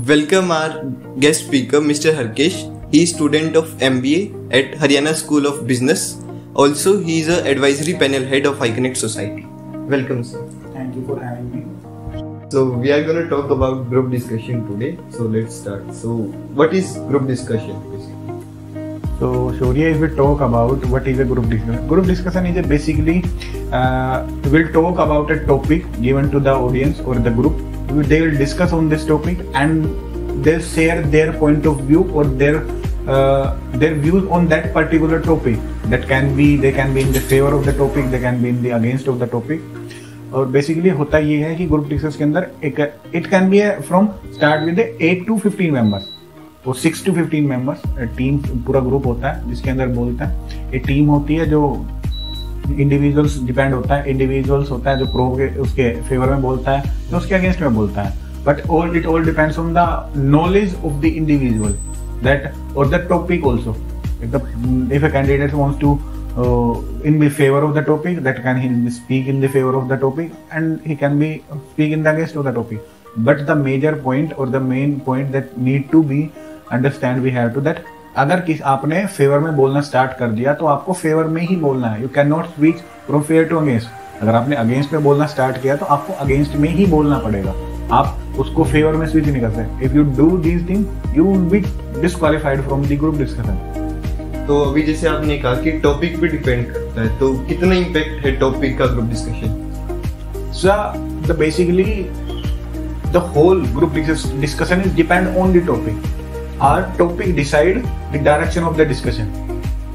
Welcome our guest speaker, Mr. Harkesh. He is student of MBA at Haryana School of Business. Also, he is a advisory panel head of iConnect Society. Welcome, sir. Thank you for having me. So, we are going to talk about group discussion today. So, let's start. So, what is group discussion? So, Shaurya, if we talk about what is a group discussion is basically we'll talk about a topic given to the audience or the group. They will discuss on this topic and they'll share their point of view or their views on that particular topic. That can be, they can be in the favor of the topic, they can be in the against of the topic. और basically होता ये है कि group discussion के अंदर it can be from start with 8 to 15 members और 6 to 15 members team पूरा group होता है जिसके अंदर बोलता है. एक टीम होती है जो इंडिविजुअल्स डिपेंड होता है, इंडिविजुअल्स होता है जो प्रो के उसके फेवर में बोलता है, जो उसके अगेंस्ट में बोलता है. But it all depends on the knowledge of the individual that or the topic also. If a candidate wants to in the favor of the topic, that can he speak in the favor of the topic and he can be speak in the against of the topic. But the major point or the main point that need to be understand we have to that अगर किस आपने favour में बोलना start कर दिया तो आपको favour में ही बोलना है. You cannot switch from favour to against. अगर आपने अगेंस्ट में बोलना स्टार्ट किया तो आपको अगेंस्ट में ही बोलना पड़ेगा. आप उसको फेवर में स्विच नहीं कर सकते. If you do these thing you will be disqualified from the group discussion. तो अभी जैसे आपने कहा कि टॉपिक पे डिपेंड करता है, तो कितना इम्पैक्ट है टॉपिक का group discussion? So the basically the whole group discussion is depend on the topic. Our topic decide the direction of the discussion.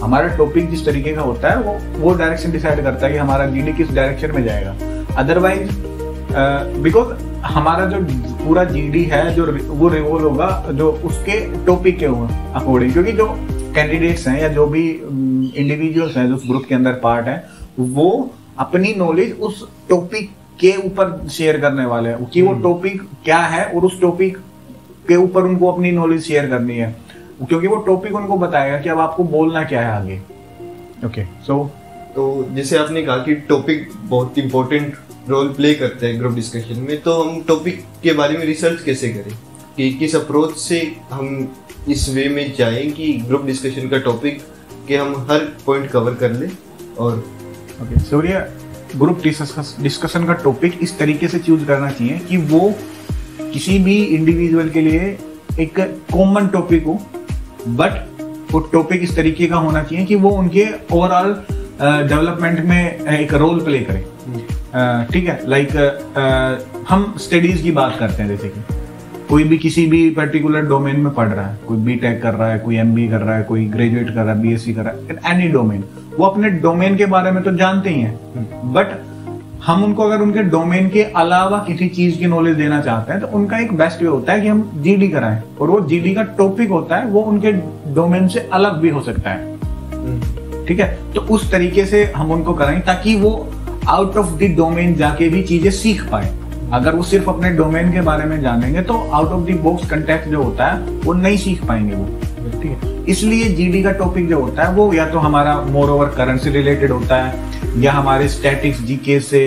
हमारा टॉपिक जिस तरीके का होता है वो डायरेक्शन डिसाइड करता है कि हमारा जीडी किस डायरेक्शन में जाएगा. अदरवाइज बिकॉज हमारा जो पूरा जीडी है जो वो रिवॉल्व होगा जो उसके टॉपिक के अकॉर्डिंग, क्योंकि जो कैंडिडेट्स हैं या जो भी इंडिविजुअल्स हैं जो उस ग्रुप के अंदर पार्ट है वो अपनी नॉलेज उस टॉपिक के ऊपर शेयर करने वाले हैं कि वो टॉपिक क्या है और उस टॉपिक के ऊपर उनको अपनी नॉलेज शेयर करनी है, क्योंकि वो टॉपिक उनको बताएगा कि अब आपको बोलना क्या है आगे. ओके तो जैसे आपने कहा कि टॉपिक बहुत इंपॉर्टेंट रोल प्ले करता है ग्रुप डिस्कशन में, तो हम टॉपिक के बारे में रिसर्च कैसे करें कि किस अप्रोच से हम इस वे में जाएं कि ग्रुप डिस्कशन का टॉपिक के हम हर पॉइंट कवर कर लें. और ओके सूर्य, ग्रुप डिस्कशन का टॉपिक इस तरीके से चूज करना चाहिए कि वो किसी भी इंडिविजुअल के लिए एक कॉमन टॉपिक हो, बट वो टॉपिक इस तरीके का होना चाहिए कि वो उनके ओवरऑल डेवलपमेंट में एक रोल प्ले करे. ठीक है, लाइक हम स्टडीज की बात करते हैं, जैसे कि कोई भी किसी भी पर्टिकुलर डोमेन में पढ़ रहा है, कोई बीटेक कर रहा है, कोई एमबीए कर रहा है, कोई ग्रेजुएट कर रहा है, बीएससी कर रहा है, इन एनी डोमेन. वो अपने डोमेन के बारे में तो जानते ही हैं, बट हम उनको अगर उनके डोमेन के अलावा किसी चीज की नॉलेज देना चाहते हैं तो उनका एक बेस्ट वे होता है कि हम जीडी कराएं, और वो जीडी का टॉपिक होता है वो उनके डोमेन से अलग भी हो सकता है. ठीक है, तो उस तरीके से हम उनको कराएं ताकि वो आउट ऑफ द डोमेन जाके भी चीजें सीख पाए. अगर वो सिर्फ अपने डोमेन के बारे में जानेंगे तो out of the box context जो होता है वो नहीं सीख पाएंगे वो. ठीक है, इसलिए जीडी का टॉपिक जो होता है वो या तो हमारा मोर ओवर करंट से रिलेटेड होता है या हमारे स्टैटिक्स जीके से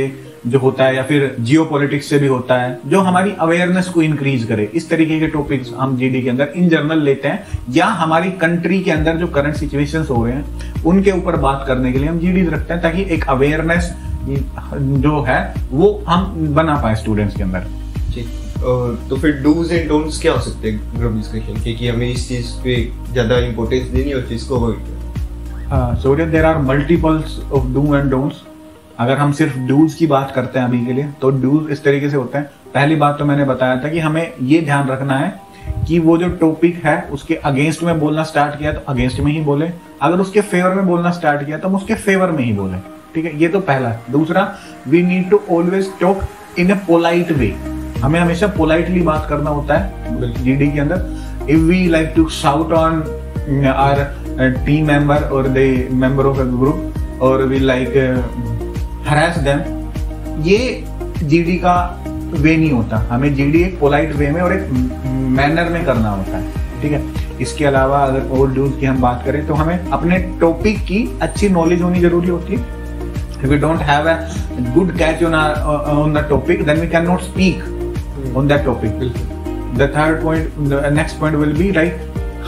जो होता है या फिर जियोपॉलिटिक्स से भी होता है, जो हमारी अवेयरनेस को इंक्रीज करे. इस तरीके के टॉपिक्स हम जीडी के अंदर इन जनरल लेते हैं, या हमारी कंट्री के अंदर जो करंट सिचुएशंस हो रहे हैं उनके ऊपर बात करने के लिए हम जीडी रखते हैं, ताकि एक अवेयरनेस जो है वो हम बना पाए स्टूडेंट्स के अंदर. तो फिर डूज एंड डोंट्स क्या हो सकते हैं ग्रुप डिस्कशन के कि हमें इस चीज पे ज्यादा इंपॉर्टेंस देनी और चीज को अवॉइड करना? So there are multiples of do and don'ts. अगर हम सिर्फ डूज की बात करते हैं अभी के लिए तो डूज इस तरीके से होते हैं. पहली बात तो मैंने बताया था कि हमें ये ध्यान रखना है कि वो जो टॉपिक है उसके अगेंस्ट में बोलना स्टार्ट किया तो अगेंस्ट में ही बोले, अगर उसके फेवर में बोलना स्टार्ट किया तो हम उसके फेवर में ही बोले. ठीक है, ये तो पहला. दूसरा, we need to always talk in a polite way. हमें हमेशा पोलाइटली बात करना होता है जीडी के अंदर. If we like to shout on our team member or the member of a group or we like harass them, ये GD का वे नहीं होता. हमें जीडी एक पोलाइट वे में और एक मैनर में करना होता है. ठीक है, इसके अलावा अगर और डूज की हम बात करें तो हमें अपने टॉपिक की अच्छी नॉलेज होनी जरूरी होती है. If we don't have a good catch on the topic, then we cannot speak on that topic. The third point, next point will be like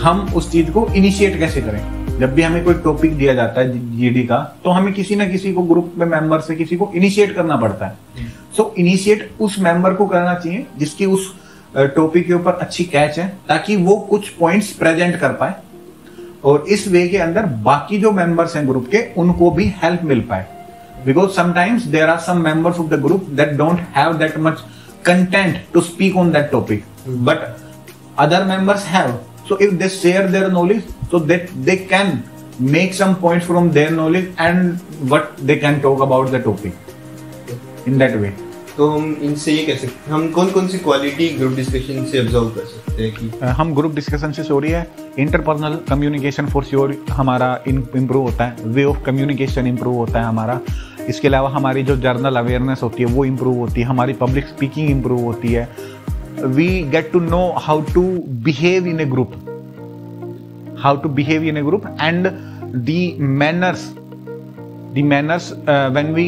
हम उस चीज को इनिशिएट कैसे करें। जब भी हमें कोई टॉपिक दिया जाता है जीडी का, तो हमें किसी ना किसी को ग्रुप में मेंबर से किसी को इनिशिएट करना पड़ता है। सो इनिशिएट उस मेंबर को करना चाहिए जिसकी उस टॉपिक के ऊपर अच्छी कैच है, ताकि वो कुछ पॉइंट्स प्रेजेंट कर पाए और इस वे के अंदर बाकी जो मेंबर्स हैं ग्रुप के उनको भी हेल्प मिल पाए। Because sometimes there are some members of the group that don't have that much content to speak on that topic, but other members have. So if they share their knowledge, so that they can make some points from their knowledge and what they can talk about the topic in that way. तो हम इनसे ये कह सकते हैं, हम कौन कौन सी क्वालिटी ग्रुप डिस्कशन से ऑब्जर्व कर सकते हैं कि हम ग्रुप डिस्कशन से हो रही है इंटरपर्सनल कम्युनिकेशन फॉर श्योर हमारा इम्प्रूव होता है, वे ऑफ कम्युनिकेशन इम्प्रूव होता है हमारा। इसके अलावा हमारी जो जर्नल अवेयरनेस होती है वो इम्प्रूव होती है, हमारी पब्लिक स्पीकिंग इम्प्रूव होती है। We get to know how to behave in a group, and the manners when we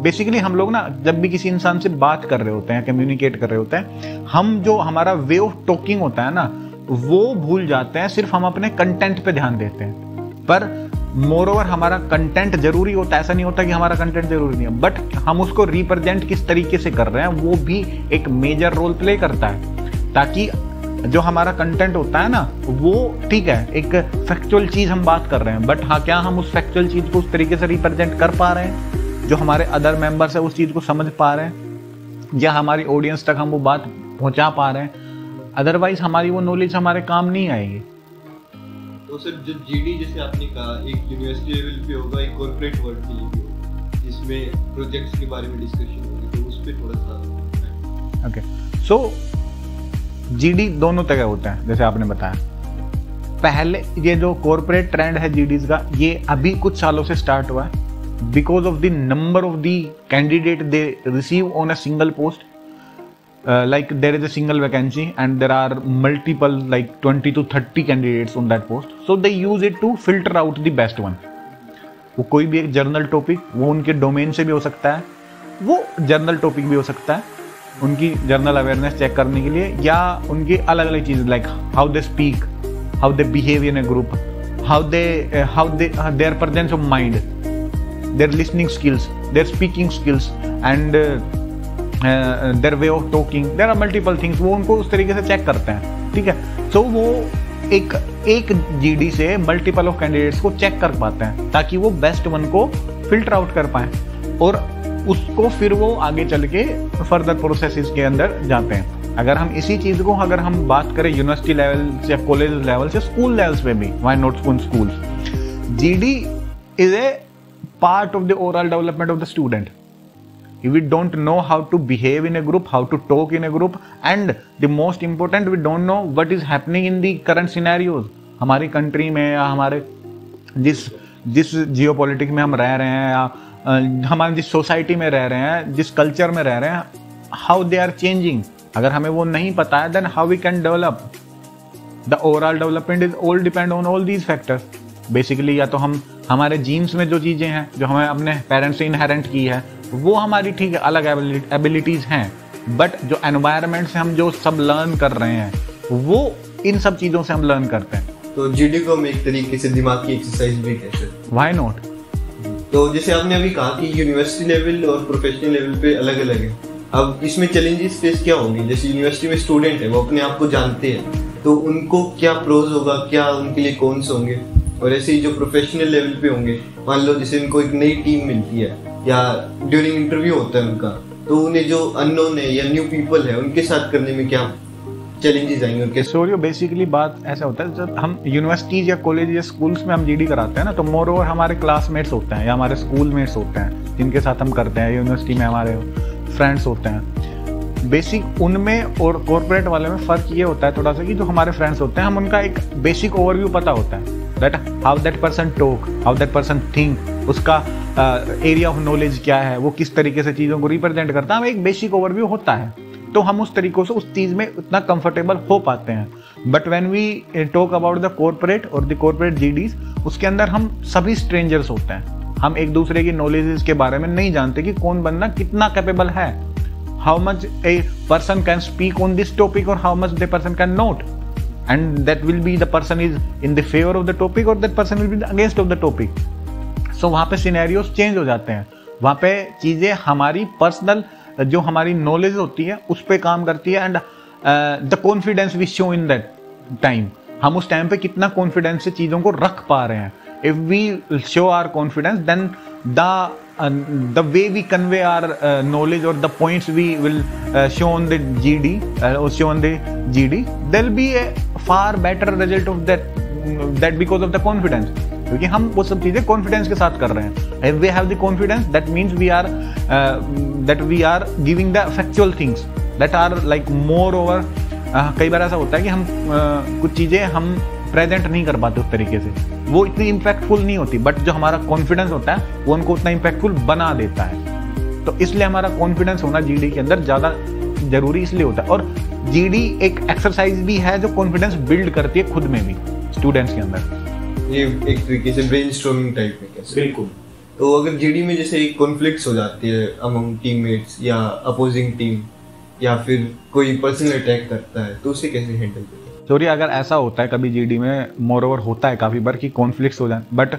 basically हम लोग ना जब भी किसी इंसान से बात कर रहे होते हैं, कम्युनिकेट कर रहे होते हैं, हम जो हमारा वे ऑफ टॉकिंग होता है ना वो भूल जाते हैं, सिर्फ हम अपने कंटेंट पे ध्यान देते हैं। पर मोर ओवर हमारा कंटेंट जरूरी होता है, ऐसा नहीं होता कि हमारा कंटेंट जरूरी नहीं है, बट हम उसको रिप्रेजेंट किस तरीके से कर रहे हैं वो भी एक मेजर रोल प्ले करता है। ताकि जो हमारा कंटेंट होता है ना वो ठीक है, एक फैक्चुअल चीज हम बात कर रहे हैं, बट हाँ क्या हम उस फैक्चुअल चीज को उस तरीके से रिप्रेजेंट कर पा रहे हैं जो हमारे अदर मेंबर्स है उस चीज को समझ पा रहे हैं, या हमारी ऑडियंस तक हम वो बात पहुंचा पा रहे हैं। अदरवाइज हमारी वो नॉलेज हमारे काम नहीं आएगी। तो सर जो जीडी जैसे आपने कहा एक यूनिवर्सिटी लेवल पे होगा, एक कॉर्पोरेट वर्ल्ड के लिए भी होगा जिसमें प्रोजेक्ट्स के बारे में डिस्कशन होगी, तो उस पे थोड़ा सा ओके। सो जीडी दोनों तरह होता है जैसे आपने बताया। पहले ये जो कॉर्पोरेट ट्रेंड है जीडीज का ये अभी कुछ सालों से स्टार्ट हुआ है because of the number of the candidate they receive on a single post. Like there is a single vacancy and there are multiple like 20 to 30 candidates on that post, so they use it to filter out the best one। वो कोई भी एक journal topic, वो उनके domain से भी हो सकता है, वो जर्नल टॉपिक भी हो सकता है उनकी जर्नल अवेयरनेस चेक करने के लिए, या उनकी अलग अलग चीज़ like how they speak, how they behave in a group, how they their presence of mind, their listening skills, their speaking skills and their way of talking, there are multiple things. वो उनको उस तरीके से check करते हैं, ठीक है। सो वो एक जीडी से मल्टीपल ऑफ कैंडिडेट्स को चेक कर पाते हैं ताकि वो बेस्ट वन को फिल्टर आउट कर पाए और उसको फिर वो आगे चल के फर्दर प्रोसेसेस के अंदर जाते हैं। अगर हम इसी चीज को अगर हम बात करें यूनिवर्सिटी लेवल से, कॉलेज लेवल से, स्कूल लेवल्स पे भी, why not school, GD is a part of the overall development of the student. If we don't know how to behave in a group, how to talk in a group, and the most important, we don't know what is happening in the current scenarios, हमारी country में या हमारे जिस geopolitics में हम रह रहे हैं या हमारे जिस सोसाइटी में रह रहे हैं, जिस कल्चर में रह रहे हैं, हाउ दे आर चेंजिंग। अगर हमें वो नहीं पता है, then how we can develop. The overall development is all depend on all these factors. Basically या तो हम हमारे जीन्स में जो चीज़ें हैं जो हमें अपने पेरेंट्स से इनहेरेंट की है वो हमारी ठीक है अलग एबिलिटीज हैं, बट जो एनवायरनमेंट से हम जो सब लर्न कर रहे हैं वो इन सब चीज़ों से हम लर्न करते हैं। तो जीडी को हम एक तरीके से दिमाग की एक्सरसाइज भी कहते हैं, व्हाई नॉट। तो जैसे आपने अभी कहा कि यूनिवर्सिटी लेवल और प्रोफेशनल लेवल पे अलग अलग है, अब इसमें चैलेंजेस फेस क्या होंगे? जैसे यूनिवर्सिटी में स्टूडेंट है वो अपने आप को जानते हैं, तो उनको क्या प्रोज होगा, क्या उनके लिए कॉन्स होंगे? और ऐसे ही जो प्रोफेशनल लेवल पे होंगे, मान लो जैसे उनको एक नई टीम मिलती है या ड्यूरिंग इंटरव्यू होता है उनका, तो उन्हें जो अननोन है या न्यू पीपल है उनके साथ करने में क्या चैलेंजेस आएंगे उनके? सो बेसिकली बात ऐसा होता है, जब हम यूनिवर्सिटीज या कॉलेज या स्कूल्स में हम जीडी कराते हैं ना, तो मोर ओवर हमारे क्लासमेट्स होते हैं या हमारे स्कूल मेट्स होते हैं जिनके साथ हम करते हैं, यूनिवर्सिटी में हमारे फ्रेंड्स होते हैं। बेसिक उनमें और कॉर्पोरेट वाले में फ़र्क ये होता है थोड़ा सा कि जो हमारे फ्रेंड्स होते हैं हम उनका एक बेसिक ओवरव्यू पता होता है, that how that person talk, how that person think, उसका एरिया ऑफ नॉलेज क्या है, वो किस तरीके से चीज़ों को रिप्रेजेंट करता है, हमें एक बेसिक ओवरव्यू होता है, तो हम उस तरीकों से उस चीज़ में उतना कंफर्टेबल हो पाते हैं। But when we talk about the corporate और द कॉर्पोरेट जीडीज, उसके अंदर हम सभी स्ट्रेंजर्स होते हैं, हम एक दूसरे की नॉलेजेस के बारे में नहीं जानते कि कौन बंदा कितना कैपेबल है, how much a person can speak on this topic or how much the person can not, and that will be the person is in the favor of the topic or that person will be against of the topic. So वहाँ पे scenarios change हो जाते हैं, वहाँ पे चीज़ें हमारी personal जो हमारी नॉलेज होती है उस पर काम करती है, and the confidence we show in that time, हम उस टाइम पे कितना कॉन्फिडेंस से चीज़ों को रख पा रहे हैं. If we show our confidence then the way we convey our knowledge or the points we will show on the GD or show on the GD, there'll be a far better result of that because of the confidence, क्योंकि हम वो सब चीज़ें confidence के साथ कर रहे हैं. If we have the confidence, that means we are giving the factual things that are like more over. कई बार ऐसा होता है कि हम कुछ चीज़ें हम प्रेजेंट नहीं कर पाते उस तरीके से, वो इतनी इम्पैक्टफुल नहीं होती, बट जो हमारा कॉन्फिडेंस होता है वो उनको उतना इम्पैक्टफुल बना देता है. तो इसलिए हमारा कॉन्फिडेंस होना जीडी के अंदर ज़्यादा जरूरी इसलिए होता है. और जीडी एक एक्सरसाइज भी है जो कॉन्फिडेंस बिल्ड करती है खुद में भी स्टूडेंट्स के अंदर. ये एक तरीके से ब्रेनस्टॉर्मिंग टाइप में कैसे. बिल्कुल. तो अगर जीडी में जैसे कॉन्फ्लिक्ट्स हो जाती है अमंग टीममेट्स या अपोजिंग टीम, या फिर कोई पर्सनल अटैक करता है, तो उसे कैसे हैंडल करें? सॉरी, अगर ऐसा होता है कभी जीडी में, मोर ओवर होता है काफ़ी बार कि कॉन्फ्लिक्ट्स हो जाए, but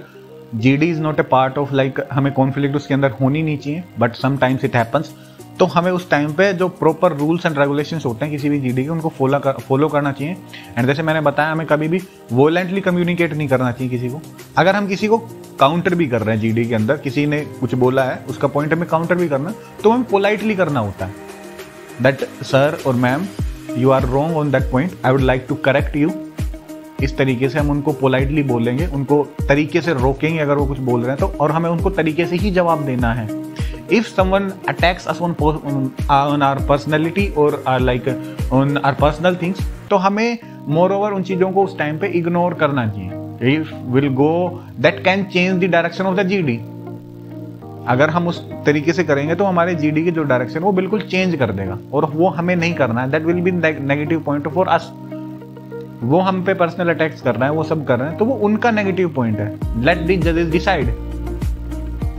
GD is not a part of like हमें कॉन्फ्लिक्ट उसके अंदर होनी नहीं चाहिए, बट समटाइम्स इट हैपन्स. तो हमें उस टाइम पे जो प्रॉपर रूल्स एंड रेगुलेशंस होते हैं किसी भी जीडी के, उनको फॉलो करना चाहिए. एंड जैसे मैंने बताया, हमें कभी भी वोलेंटली कम्युनिकेट नहीं करना चाहिए किसी को. अगर हम किसी को काउंटर भी कर रहे हैं जीडी के अंदर, किसी ने कुछ बोला है उसका पॉइंट हमें काउंटर भी करना, तो हमें पोलाइटली करना होता है. दैट सर और ma'am, you are wrong on that point, I would like to correct you. इस तरीके से हम उनको पोलाइटली बोलेंगे, उनको तरीके से रोकेंगे अगर वो कुछ बोल रहे हैं तो, और हमें उनको तरीके से ही जवाब देना है. If someone attacks us on our personality or like on our personal things, तो हमें moreover उन चीज़ों को उस टाइम पे इग्नोर करना चाहिए. If will go that can change the direction of the GD. अगर हम उस तरीके से करेंगे तो हमारे जीडी की जो डायरेक्शन वो बिल्कुल चेंज कर देगा, और वो हमें नहीं करना है. That will be negative point for us. वो हम पे पर्सनल अटैक्स कर रहे हैं, वो सब कर रहे हैं, तो वो उनका नेगेटिव पॉइंट है. लेट द जजेस decide.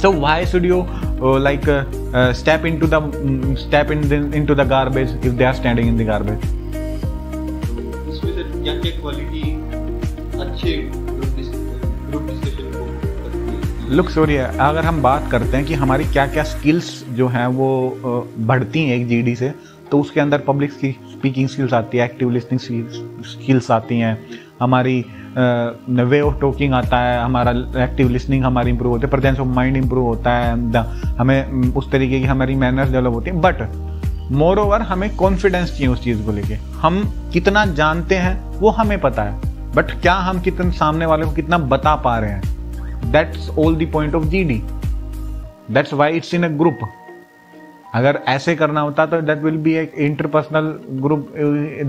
So why should you like step into the garbage if they are standing in the garbage. इसमें से क्या क्या क्वालिटी अच्छे ग्रुप डिस्कशन को लुक सॉरी, अगर हम बात करते हैं कि हमारी क्या क्या स्किल्स जो हैं वो बढ़ती हैं एक जीडी से, तो उसके अंदर पब्लिक स्पीकिंग स्किल्स आती है, एक्टिव लिसनिंग स्किल्स आती हैं, हमारी वे ऑफ टॉकिंग आता है, हमारा एक्टिव लिसनिंग हमारी इंप्रूव होती है, प्रेजेंस ऑफ माइंड इंप्रूव होता है, हमें उस तरीके की हमारी मैनर्स डेवलप होती हैं. बट मोर ओवर हमें कॉन्फिडेंस चाहिए उस चीज़ को लेके. हम कितना जानते हैं वो हमें पता है, बट क्या हम कितना सामने वाले को कितना बता पा रहे हैं, that's all the point of GD. That's why it's in a group. अगर ऐसे करना होता तो that will be एक interpersonal group,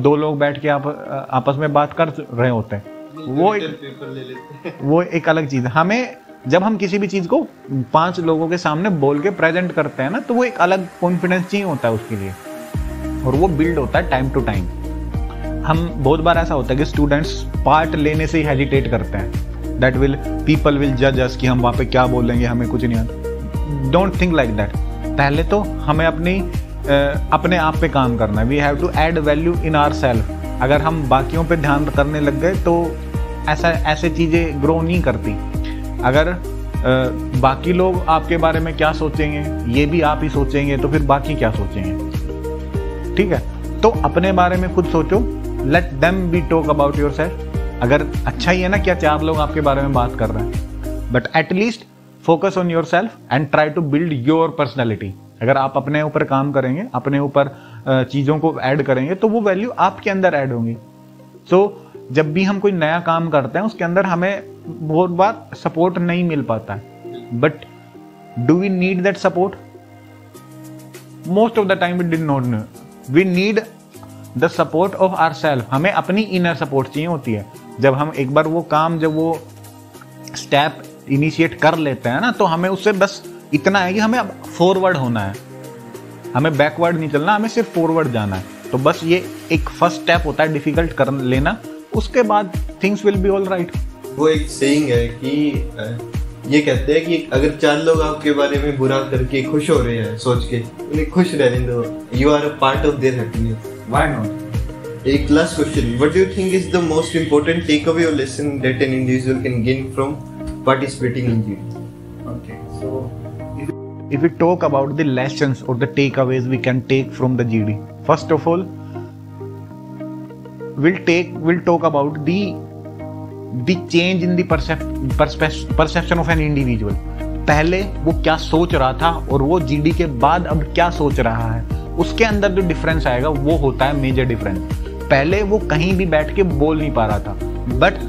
दो लोग बैठ के आपस में बात कर रहे होते हैं, वो एक अलग चीज़ है. हमें जब हम किसी भी चीज़ को 5 लोगों के सामने बोल के प्रेजेंट करते हैं ना, तो वो एक अलग कॉन्फिडेंस चाहिए होता है उसके लिए, और वो बिल्ड होता है टाइम टू टाइम. हम बहुत बार ऐसा होता है कि स्टूडेंट्स पार्ट लेने से ही हेजिटेट करते हैं. That will people will judge us कि हम वहाँ पे क्या बोलेंगे, हमें कुछ नहीं आता. Don't think like that. पहले तो हमें अपने आप पे काम करना है. We have to add value in ourselves. अगर हम बाकियों पे ध्यान करने लग गए तो ऐसे चीज़ें ग्रो नहीं करती. अगर बाकी लोग आपके बारे में क्या सोचेंगे ये भी आप ही सोचेंगे, तो फिर बाकी क्या सोचेंगे. ठीक है, तो अपने बारे में खुद सोचो. Let them be talk about yourself. अगर अच्छा ही है ना क्या 4 लोग आपके बारे में बात कर रहे हैं, but at least focus on yourself and try to build your personality. अगर आप अपने ऊपर काम करेंगे, अपने ऊपर चीज़ों को ऐड करेंगे, तो वो वैल्यू आपके अंदर ऐड होंगी. सो जब भी हम कोई नया काम करते हैं उसके अंदर हमें बहुत बार सपोर्ट नहीं मिल पाता है, but do we need that support? Most of the time we did not know. We need the support of our self. हमें अपनी इनर सपोर्ट चाहिए होती है. जब हम एक बार वो काम, जब वो स्टेप इनिशिएट कर लेते हैं ना, तो हमें उससे बस इतना है कि हमें अब फॉरवर्ड होना है, हमें बैकवर्ड नहीं चलना, हमें सिर्फ फॉरवर्ड जाना है. तो बस ये एक फर्स्ट स्टेप होता है डिफिकल्ट कर लेना, उसके बाद things will be all right. वो एक सेइंग है कि ये कहते हैं कि अगर 4 लोग आपके बारे में बुरा करके खुश हो रहे हैं सोच के, उन्हें खुश रहने दो, you are a part of their happiness. Why not? एक last question, what do you think is the most important take away or lesson that an individual can gain from participating in GD? Okay, so if we talk about the lessons or the takeaways we can take from the GD, first of all, we'll talk about the change in the perception of an individual. पहले वो क्या सोच रहा था और वो GD के बाद अब क्या सोच रहा है, उसके अंदर जो डिफरेंस आएगा वो होता है मेजर डिफरेंस। पहले वो कहीं भी बैठ के बोल नहीं पा रहा था, बट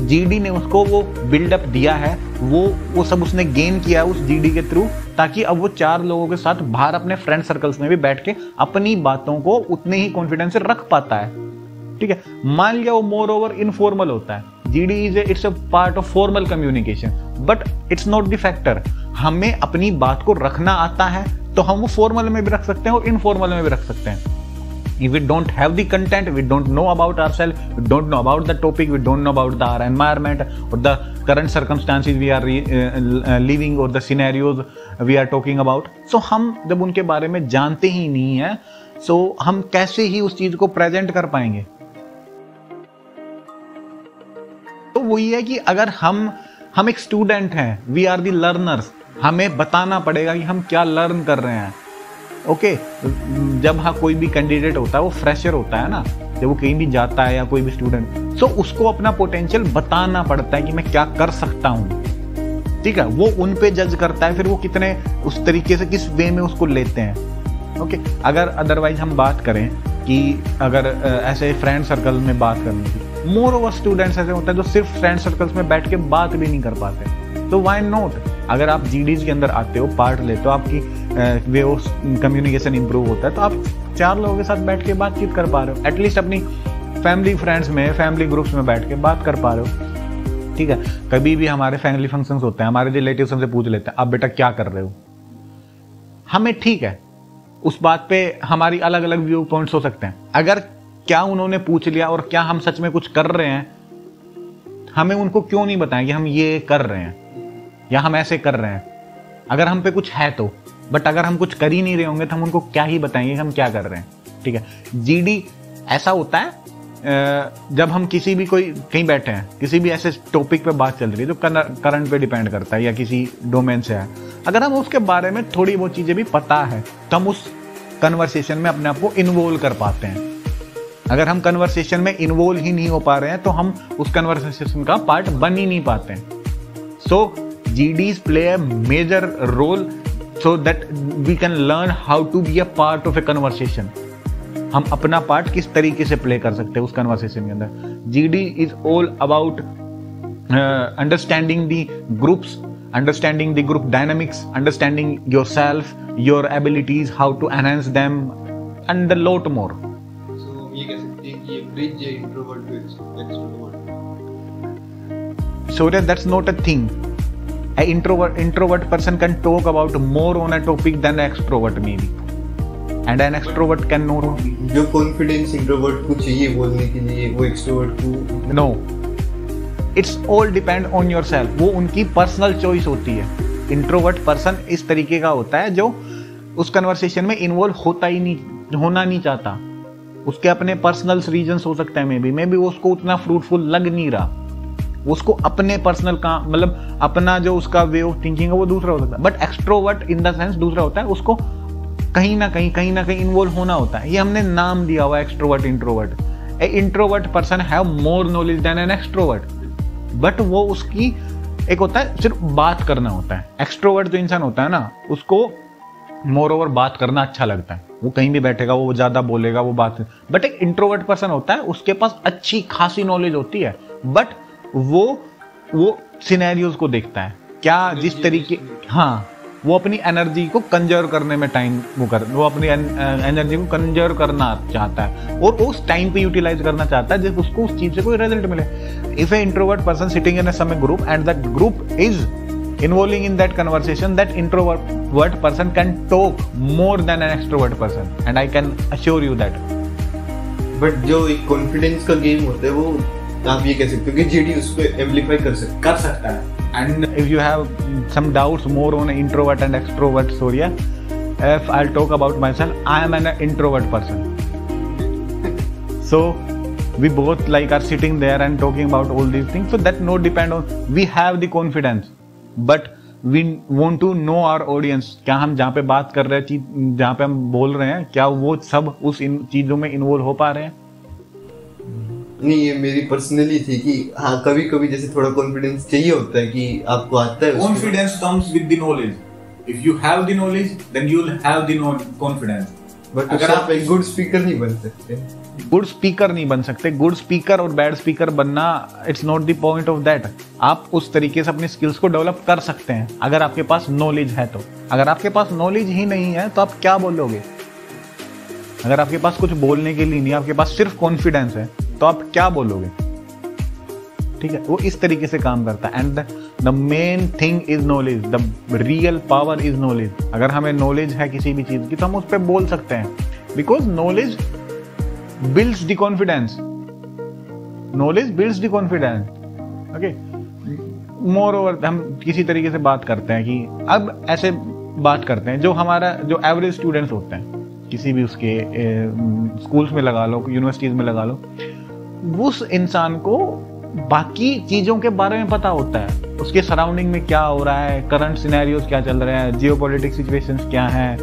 GD ने उसको वो बिल्डअप दिया है, वो सब उसने गेन किया है उस GD के थ्रू, ताकि अब वो 4 लोगों के साथ बाहर अपने फ्रेंड सर्कल्स में भी बैठ के अपनी बातों को उतने ही कॉन्फिडेंस से रख पाता है। ठीक है, मान लिया वो मोर ओवर इनफॉर्मल होता है, GD it's a part of formal communication, but it's not the factor. हमें अपनी बात को रखना आता है तो हम वो फॉर्मल में भी रख सकते हैं और इनफॉर्मल में भी रख सकते हैं। If we don't have the content, we don't know about ourselves, we don't know about the topic, we don't know about our environment or the current circumstances we are living or the scenarios we are talking about. So हम जब उनके बारे में जानते ही नहीं है, so हम कैसे ही उस चीज को प्रेजेंट कर पाएंगे? तो वही है कि अगर हम एक स्टूडेंट हैं, we are the learners, हमें बताना पड़ेगा कि हम क्या लर्न कर रहे हैं। ओके, जब कोई भी कैंडिडेट होता है वो फ्रेशर होता है ना, जब वो कहीं भी जाता है या कोई भी स्टूडेंट, तो उसको अपना पोटेंशियल बताना पड़ता है कि मैं क्या कर सकता हूँ। ठीक है, वो उन पे जज करता है, फिर वो कितने उस तरीके से किस वे में उसको लेते हैं। ओके, अगर अदरवाइज हम बात करें कि अगर ऐसे फ्रेंड सर्कल में बात करनी थी, मोर ओवर स्टूडेंट्स ऐसे होते हैं जो सिर्फ फ्रेंड सर्कल्स में बैठ के बात भी नहीं कर पाते, तो व्हाई नॉट? अगर आप GDs के अंदर आते हो, पार्ट लेते हो, आपकी वे ऑफ कम्युनिकेशन इंप्रूव होता है, तो आप 4 लोगों के साथ बैठ के बातचीत कर पा रहे हो, एटलीस्ट अपनी फैमिली फ्रेंड्स में, फैमिली ग्रुप्स में बैठ के बात कर पा रहे हो। ठीक है, कभी भी हमारे फैमिली फंक्शंस होते हैं, हमारे रिलेटिव्स हमसे पूछ लेते हैं आप बेटा क्या कर रहे हो, हमें ठीक है उस बात पे हमारी अलग अलग व्यू पॉइंट्स हो सकते हैं। अगर क्या उन्होंने पूछ लिया और क्या हम सच में कुछ कर रहे हैं, हमें उनको क्यों नहीं बताएं कि हम ये कर रहे हैं या हम ऐसे कर रहे हैं, अगर हम पे कुछ है तो। बट अगर हम कुछ कर ही नहीं रहे होंगे तो हम उनको क्या ही बताएंगे कि हम क्या कर रहे हैं। ठीक है, GD ऐसा होता है जब हम किसी भी कहीं बैठे हैं, किसी भी ऐसे टॉपिक पे बात चल रही है जो करंट पे डिपेंड करता है या किसी डोमेन से है, अगर हम उसके बारे में थोड़ी बहुत चीजें भी पता है तो हम उस कन्वर्सेशन में अपने आप को इन्वॉल्व कर पाते हैं। अगर हम कन्वर्सेशन में इन्वॉल्व ही नहीं हो पा रहे हैं तो हम उस कन्वर्सेशन का पार्ट बन ही नहीं पाते हैं। सो GDs play a major role so that we can learn how to be a part of a conversation. हम अपना पार्ट किस तरीके से प्ले कर सकते हैं उस कन्वर्सेशन के अंदर। GD is all about understanding the groups, understanding the group dynamics, understanding yourself, your abilities, how to enhance them, and a lot more. So ये कह सकते हैं कि ये bridge है introvert to extrovert. So that's not a thing. An introvert person can talk about more on a topic than an extrovert maybe, and an extrovert can not. जो confidence introvert को चाहिए बोलने के लिए वो extrovert को no. It's all depend on yourself. वो उनकी personal choice होती है। Introvert person इस तरीके का होता है जो उस conversation में involve होना नहीं चाहता। उसके अपने पर्सनल रीजंस हो सकते हैं, मे बी वो उसको उतना फ्रूटफुल लग नहीं रहा, उसको अपने पर्सनल का मतलब अपना जो उसका वे ऑफ थिंकिंग है वो दूसरा हो सकता है। But extrovert in the sense दूसरा होता है, उसको कहीं ना कहीं इन्वॉल्व होना होता है। ये हमने नाम दिया हुआ extrovert introvert. A introvert person have more knowledge than an extrovert, but वो उसकी एक होता है सिर्फ बात करना होता है। एक्सट्रोवर्ट जो इंसान होता है ना, उसको मोर ओवर बात करना अच्छा लगता है, वो कहीं भी बैठेगा वो ज्यादा बोलेगा वो बात। बट एक इंट्रोवर्ट पर्सन होता है, उसके पास अच्छी खासी नॉलेज होती है, बट वो सिनेरियोज को देखता है क्या जिस तरीके, हाँ वो अपनी एनर्जी को कंजर्व करने में टाइम वो अपनी एनर्जी को कंजर्व करना चाहता है और उस टाइम पे यूटिलाइज करना चाहता है जब उसको उस चीज से कोई रिजल्ट मिले। If a introvert person sitting in some group and that group is involving in that conversation, that introvert person can talk more than an extrovert person, and I can assure you that. But जो एक confidence का game होता है वो आप ये कह सकते हो कि GD उसको एम्पलीफाई कर सकता है। And if you have some doubts more on introvert and extrovert, Surya, if I'll talk about myself, I am an introvert person. So we both like are sitting there and talking about all these things. So that no depend on, we have the confidence, but we want to know our audience. क्या हम जहाँ पे बात कर रहे हैं, जहाँ पे हम बोल रहे हैं, क्या वो सब उस इन चीजों में इन्वॉल्व हो पा रहे हैं? नहीं, ये मेरी पर्सनली थी कि हाँ कभी कभी जैसे थोड़ा कॉन्फिडेंस चाहिए होता है कि आपको आता है. Confidence comes with the knowledge. If you have the knowledge then you will have the confidence. But अगर आप एक गुड स्पीकर नहीं बन सकते, गुड स्पीकर नहीं बन सकते. गुड स्पीकर और बैड स्पीकर बनना, it's not the point of that. आप उस तरीके से अपनी स्किल्स को डेवलप कर सकते हैं अगर आपके पास नॉलेज है तो. अगर आपके पास नॉलेज ही नहीं है तो आप क्या बोलोगे? अगर आपके पास कुछ बोलने के लिए नहीं, आपके पास सिर्फ कॉन्फिडेंस है, तो आप क्या बोलोगे? ठीक है, वो इस तरीके से काम करता है. And the main thing is knowledge. The real power is knowledge. अगर हमें नॉलेज है किसी भी चीज की तो हम उस पर बोल सकते हैं, because knowledge builds the confidence. Knowledge builds the confidence. Okay. Moreover, हम किसी तरीके से बात करते हैं कि अब ऐसे बात करते हैं जो हमारा जो एवरेज स्टूडेंट्स होते हैं किसी भी उसके स्कूल्स में लगा लो, यूनिवर्सिटीज में लगा लो, उस इंसान को बाकी चीजों के बारे में पता होता है. उसके सराउंडिंग में क्या हो रहा है, करंट सिनेरियोज क्या चल रहे हैं, जियोपॉलिटिक्स सिचुएशंस क्या हैं,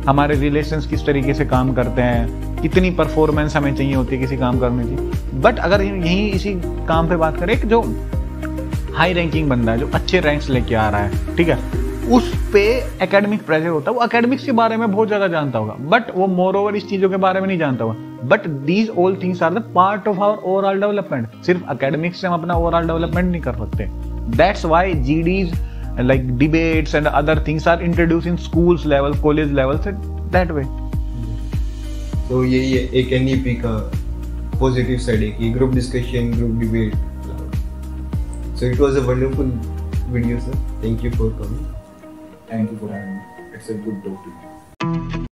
हमारे रिलेशंस किस तरीके से काम करते हैं, कितनी परफॉर्मेंस हमें चाहिए होती है किसी काम करने की. बट अगर यही इसी काम पे बात करें, जो हाई रैंकिंग बंदा है, जो अच्छे रैंक्स लेके आ रहा है, ठीक है, उस पे एकेडमिक प्रेशर होता है. वो एकेडमिक्स के बारे में बहुत ज्यादा जानता होगा, बट वो मोर ओवर इस चीजों के बारे में नहीं जानता होगा. But these all things are the part of our overall development. सिर्फ एकेडमिक्स से हम अपना ओवरऑल डेवलपमेंट नहीं कर सकते. That's why GDs like debates and other things are introduced in schools level, college level, that way. तो यही है एक NEP का पॉजिटिव साइड है कि group discussion, group debate. So it was a wonderful video, sir. Thank you for coming. Thank you for having me. It's a good talk to you.